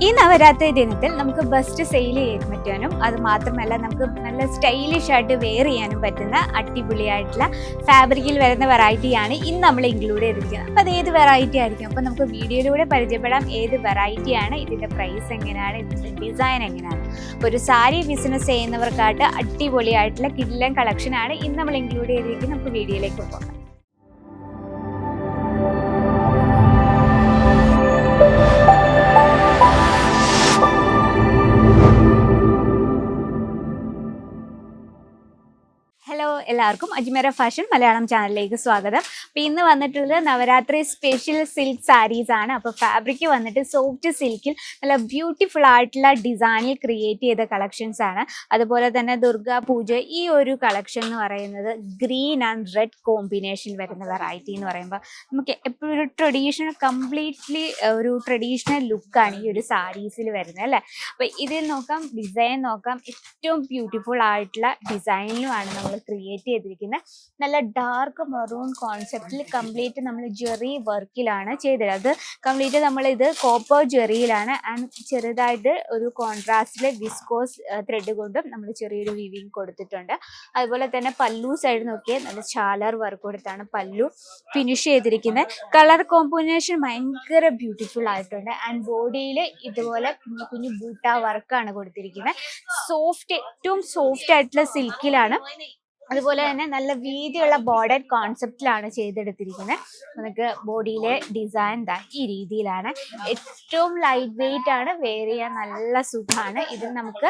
ഈ നവരാത്രി ദിനത്തിൽ നമുക്ക് ബെസ്റ്റ് സെയിൽ ചെയ്യാൻ പറ്റാനും അത് മാത്രമല്ല നമുക്ക് നല്ല സ്റ്റൈലിഷ് ആയിട്ട് വെയർ ചെയ്യാനും പറ്റുന്ന അടിപൊളിയായിട്ടുള്ള ഫാബ്രിക്കിൽ വരുന്ന വെറൈറ്റിയാണ് ഇന്ന് നമ്മൾ ഇൻക്ലൂഡ് ചെയ്തിരിക്കുന്നത്. അപ്പോൾ അത് ഏത് വെറൈറ്റി ആയിരിക്കും? അപ്പോൾ നമുക്ക് വീഡിയോയിലൂടെ പരിചയപ്പെടാം ഏത് വെറൈറ്റിയാണ്, ഇതിൻ്റെ പ്രൈസ് എങ്ങനെയാണ്, ഇതിൻ്റെ ഡിസൈൻ എങ്ങനെയാണ്. അപ്പോൾ ഒരു സാരി ബിസിനസ് ചെയ്യുന്നവർക്കായിട്ട് അടിപൊളിയായിട്ടുള്ള കിഡിലൻ കളക്ഷനാണ് ഇന്ന് നമ്മൾ ഇൻക്ലൂഡ് ചെയ്തിരിക്കുന്നത്. നമുക്ക് വീഡിയോയിലേക്ക് പോകാം. ഹലോ, എല്ലാവർക്കും അജ്മീറ ഫാഷൻ മലയാളം ചാനലിലേക്ക് സ്വാഗതം. അപ്പോൾ ഇന്ന് വന്നിട്ടുള്ളത് നവരാത്രി സ്പെഷ്യൽ സിൽക്ക് സാരീസ് ആണ്. അപ്പോൾ ഫാബ്രിക് വന്നിട്ട് സോഫ്റ്റ് സിൽക്കിൽ നല്ല ബ്യൂട്ടിഫുൾ ആയിട്ടുള്ള ഡിസൈനിൽ ക്രിയേറ്റ് ചെയ്ത കളക്ഷൻസ് ആണ്. അതുപോലെ തന്നെ ദുർഗാ പൂജ ഈ ഒരു കളക്ഷൻ എന്ന് പറയുന്നത് ഗ്രീൻ ആൻഡ് റെഡ് കോമ്പിനേഷൻ വരുന്ന വെറൈറ്റി എന്ന് പറയുമ്പോൾ നമുക്ക് എപ്പോഴും ഒരു ട്രഡീഷണൽ കംപ്ലീറ്റ്ലി ഒരു ട്രഡീഷണൽ ലുക്കാണ് ഈ ഒരു സാരീസിൽ വരുന്നത് അല്ലേ. അപ്പോൾ ഇതിൽ നോക്കാം, ഡിസൈൻ നോക്കാം, ഏറ്റവും ബ്യൂട്ടിഫുൾ ആയിട്ടുള്ള ഡിസൈനിലുമാണ് നമ്മൾ ക്രിയേറ്റ് ചെയ്തിരിക്കുന്നത്. നല്ല ഡാർക്ക് മെറൂൺ കോൺസെപ്റ്റിൽ കംപ്ലീറ്റ് നമ്മൾ ജെറി വർക്കിലാണ് ചെയ്തത്. അത് കംപ്ലീറ്റ് നമ്മളിത് കോപ്പർ ജെറിയിലാണ് ആൻഡ് ചെറുതായിട്ട് ഒരു കോൺട്രാസ്റ്റിലെ വിസ്കോസ് ത്രെഡ് കൊണ്ടും നമ്മൾ ചെറിയൊരു വീവിങ് കൊടുത്തിട്ടുണ്ട്. അതുപോലെ തന്നെ പല്ലു സൈഡ് നോക്കിയാൽ നല്ല ചാലർ വർക്ക് കൊടുത്താണ് പല്ലു ഫിനിഷ് ചെയ്തിരിക്കുന്നത്. കളർ കോമ്പിനേഷൻ ഭയങ്കര ബ്യൂട്ടിഫുൾ ആയിട്ടുണ്ട് ആൻഡ് ബോഡിയിൽ ഇതുപോലെ കുഞ്ഞു കുഞ്ഞു ബൂട്ട വർക്കാണ് കൊടുത്തിരിക്കുന്നത്. സോഫ്റ്റ്, ഏറ്റവും സോഫ്റ്റ് ആയിട്ടുള്ള സിൽക്കിലാണ്. അതുപോലെ തന്നെ നല്ല വീതിയുള്ള ബോർഡർ കോൺസെപ്റ്റിലാണ് ചെയ്തെടുത്തിരിക്കുന്നത്. നമുക്ക് ബോഡിയിലെ ഡിസൈൻ ഈ രീതിയിലാണ്. ഏറ്റവും ലൈറ്റ് വെയിറ്റ് ആണ്, വെയർ ചെയ്യാൻ നല്ല സുഖമാണ്. ഇതിൽ നമുക്ക്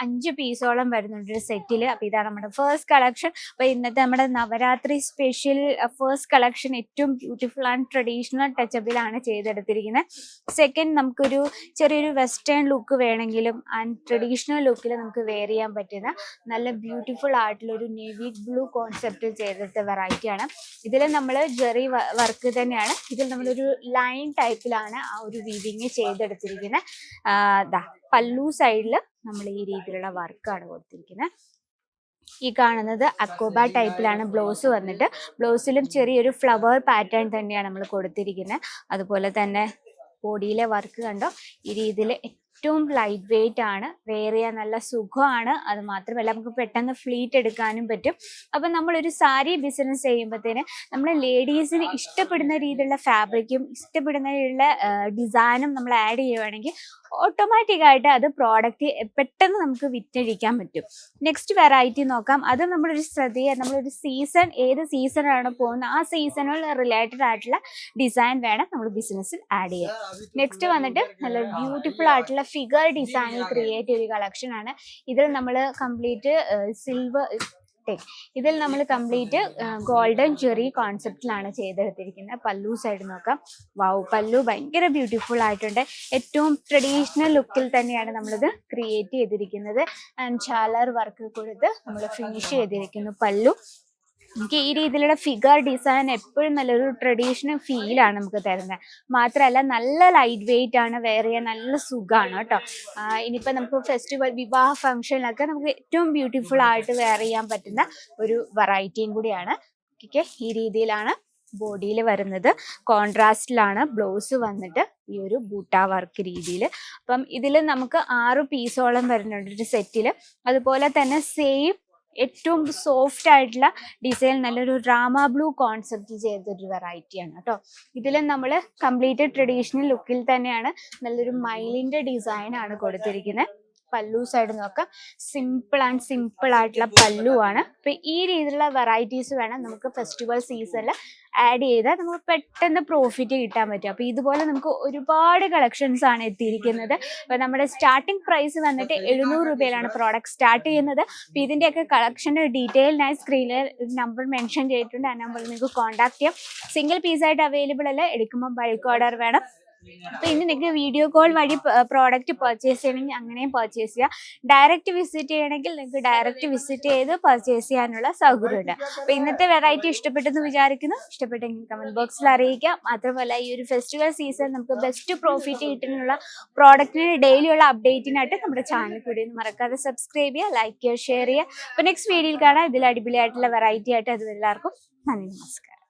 5 പീസോളം വരുന്നുണ്ട് ഒരു സെറ്റിൽ. അപ്പോൾ ഇതാണ് നമ്മുടെ ഫസ്റ്റ് കളക്ഷൻ. അപ്പോൾ ഇന്നത്തെ നമ്മുടെ നവരാത്രി സ്പെഷ്യൽ ഫസ്റ്റ് കളക്ഷൻ ഏറ്റവും ബ്യൂട്ടിഫുൾ ആൻഡ് ട്രഡീഷണൽ ടച്ചപ്പിലാണ് ചെയ്തെടുത്തിരിക്കുന്നത്. സെക്കൻഡ്, നമുക്കൊരു ചെറിയൊരു വെസ്റ്റേൺ ലുക്ക് വേണമെങ്കിലും ആൻഡ് ട്രഡീഷണൽ ലുക്കിൽ നമുക്ക് വെയർ ചെയ്യാൻ പറ്റുന്ന നല്ല ബ്യൂട്ടിഫുൾ ആയിട്ടുള്ളൊരു നേവി ബ്ലൂ കോൺസെപ്റ്റിൽ ചെയ്തെടുത്ത വെറൈറ്റിയാണ്. ഇതിൽ നമ്മൾ ജെറി വർക്ക് തന്നെയാണ്. ഇതിൽ നമ്മളൊരു ലൈൻ ടൈപ്പിലാണ് ആ ഒരു വീവിങ് ചെയ്തെടുത്തിരിക്കുന്നത്. പല്ലു സൈഡിൽ നമ്മൾ ഈ രീതിയിലുള്ള വർക്കാണ് കൊടുത്തിരിക്കുന്നത്. ഈ കാണുന്നത് അക്കോബ ടൈപ്പിലാണ് ബ്ലൗസ് വന്നിട്ട്. ബ്ലൗസിലും ചെറിയൊരു ഫ്ലവർ പാറ്റേൺ തന്നെയാണ് നമ്മൾ കൊടുത്തിരിക്കുന്നത്. അതുപോലെ തന്നെ ബോഡിയിലെ വർക്ക് കണ്ടോ, ഈ രീതിയിൽ ഏറ്റവും ലൈറ്റ് വെയിറ്റ് ആണ്, വെയർ ചെയ്യാൻ നല്ല സുഖമാണ്. അത് മാത്രമല്ല നമുക്ക് പെട്ടെന്ന് ഫ്ലീറ്റ് എടുക്കാനും പറ്റും. അപ്പം നമ്മളൊരു സാരി ബിസിനസ് ചെയ്യുമ്പോഴത്തേന് നമ്മൾ ലേഡീസിന് ഇഷ്ടപ്പെടുന്ന രീതിയിലുള്ള ഫാബ്രിക്കും ഇഷ്ടപ്പെടുന്ന രീതിയിലുള്ള ഡിസൈനും നമ്മൾ ആഡ് ചെയ്യുകയാണെങ്കിൽ ഓട്ടോമാറ്റിക്കായിട്ട് അത് പ്രോഡക്റ്റ് പെട്ടെന്ന് നമുക്ക് വിറ്റഴിക്കാൻ പറ്റും. നെക്സ്റ്റ് വെറൈറ്റി നോക്കാം. അത് നമ്മളൊരു നമ്മളൊരു സീസൺ, ഏത് സീസണാണ് പോകുന്നത് ആ സീസണിൽ റിലേറ്റഡ് ആയിട്ടുള്ള ഡിസൈൻ വേണം നമ്മൾ ബിസിനസ്സിൽ ആഡ് ചെയ്യാൻ. നെക്സ്റ്റ് വന്നിട്ട് നല്ല ബ്യൂട്ടിഫുൾ ആയിട്ടുള്ള ഫിഗർ ഡിസൈനിൽ ക്രിയേറ്റ് ചെയ്ത കളക്ഷൻ ആണ്. ഇതിൽ നമ്മൾ കംപ്ലീറ്റ് ഇതിൽ നമ്മൾ കംപ്ലീറ്റ് ഗോൾഡൻ ജെറി കോൺസെപ്റ്റിലാണ് ചെയ്തെടുത്തിരിക്കുന്നത്. പല്ലു സൈഡ് നോക്കാം. പല്ലു ഭയങ്കര ബ്യൂട്ടിഫുൾ ആയിട്ടുണ്ട്. ഏറ്റവും ട്രഡീഷണൽ ലുക്കിൽ തന്നെയാണ് നമ്മളിത് ക്രിയേറ്റ് ചെയ്തിരിക്കുന്നത്. ആൻഡ് ചാലർ വർക്ക് കൊടുത്ത് നമ്മൾ ഫിനിഷ് ചെയ്തിരിക്കുന്നു പല്ലു. നമുക്ക് ഈ രീതിയിലുള്ള ഫിഗർ ഡിസൈൻ എപ്പോഴും നല്ലൊരു ട്രഡീഷണൽ ഫീലാണ് നമുക്ക് തരുന്നത്. മാത്രമല്ല നല്ല ലൈറ്റ് വെയിറ്റ് ആണ്, വെയർ ചെയ്യാൻ നല്ല സുഖമാണ് കേട്ടോ. ഇനിയിപ്പോൾ നമുക്ക് ഫെസ്റ്റിവൽ, വിവാഹ ഫംഗ്ഷനിലൊക്കെ നമുക്ക് ഏറ്റവും ബ്യൂട്ടിഫുൾ ആയിട്ട് വെയർ ചെയ്യാൻ പറ്റുന്ന ഒരു വെറൈറ്റിയും കൂടിയാണ്. ഓക്കെ, ഈ രീതിയിലാണ് ബോഡിയിൽ വരുന്നത്. കോൺട്രാസ്റ്റിലാണ് ബ്ലൗസ് വന്നിട്ട് ഈ ഒരു ബൂട്ട വർക്ക് രീതിയിൽ. അപ്പം ഇതിൽ നമുക്ക് 6 പീസോളം വരുന്നുണ്ട് ഒരു സെറ്റിൽ. അതുപോലെ തന്നെ സെയിം ഏറ്റവും സോഫ്റ്റ് ആയിട്ടുള്ള ഡിസൈൻ നല്ലൊരു ഡ്രാമ ബ്ലൂ കോൺസെപ്റ്റ് ചെയ്തൊരു വെറൈറ്റിയാണ് കേട്ടോ. ഇതിലും നമ്മൾ കംപ്ലീറ്റ് ട്രഡീഷണൽ ലുക്കിൽ തന്നെയാണ് നല്ലൊരു മയിലിൻ്റെ ഡിസൈനാണ് കൊടുത്തിരിക്കുന്നത്. പല്ലു സൈഡ് നോക്കാം, സിമ്പിൾ ആയിട്ടുള്ള പല്ലു ആണ്. അപ്പം ഈ രീതിയിലുള്ള വെറൈറ്റീസ് വേണം നമുക്ക് ഫെസ്റ്റിവൽ സീസണിൽ ആഡ് ചെയ്താൽ നമുക്ക് പെട്ടെന്ന് പ്രോഫിറ്റ് കിട്ടാൻ പറ്റും. അപ്പോൾ ഇതുപോലെ നമുക്ക് ഒരുപാട് കളക്ഷൻസ് ആണ് എത്തിയിരിക്കുന്നത്. അപ്പോൾ നമ്മുടെ സ്റ്റാർട്ടിംഗ് പ്രൈസ് വന്നിട്ട് 700 രൂപയിലാണ് പ്രോഡക്റ്റ് സ്റ്റാർട്ട് ചെയ്യുന്നത്. അപ്പോൾ ഇതിൻ്റെയൊക്കെ കളക്ഷൻ്റെ ഡീറ്റെയിലിനായി സ്ക്രീനിൽ ഒരു നമ്പർ മെൻഷൻ ചെയ്തിട്ടുണ്ട്. ആ നമ്പറിൽ നിങ്ങൾക്ക് കോൺടാക്ട് ചെയ്യാം. സിംഗിൾ പീസായിട്ട് അവൈലബിൾ അല്ല, എടുക്കുമ്പോൾ ബൾക്ക് ഓർഡർ വേണം. അപ്പോൾ ഇനി നിങ്ങൾക്ക് വീഡിയോ കോൾ വഴി പ്രോഡക്റ്റ് പർച്ചേസ് ചെയ്യണമെങ്കിൽ അങ്ങനെയും പർച്ചേസ് ചെയ്യാം. ഡയറക്റ്റ് വിസിറ്റ് ചെയ്യണമെങ്കിൽ നിങ്ങൾക്ക് ഡയറക്റ്റ് വിസിറ്റ് ചെയ്ത് പർച്ചേസ് ചെയ്യാനുള്ള സൗകര്യമുണ്ട്. അപ്പോൾ ഇന്നത്തെ വെറൈറ്റി ഇഷ്ടപ്പെട്ടെന്ന് വിചാരിക്കുന്നു. ഇഷ്ടപ്പെട്ടെങ്കിൽ കമൻറ്റ് ബോക്സിൽ അറിയിക്കാം. മാത്രമല്ല ഈ ഒരു ഫെസ്റ്റിവൽ സീസൺ നമുക്ക് ബെസ്റ്റ് പ്രോഫിറ്റ് കിട്ടുന്നുള്ള പ്രോഡക്റ്റിന് ഡെയിലിയുള്ള അപ്ഡേറ്റിനായിട്ട് നമ്മുടെ ചാനൽ കൂടി മറക്കാതെ സബ്സ്ക്രൈബ് ചെയ്യുക, ലൈക്ക് ചെയ്യുക, ഷെയർ ചെയ്യുക. അപ്പോൾ നെക്സ്റ്റ് വീഡിയോയിൽ കാണാം ഇതിൽ അടിപൊളിയായിട്ടുള്ള വെറൈറ്റി ആയിട്ട്. അതുവരെ എല്ലാവർക്കും നന്ദി, നമസ്കാരം.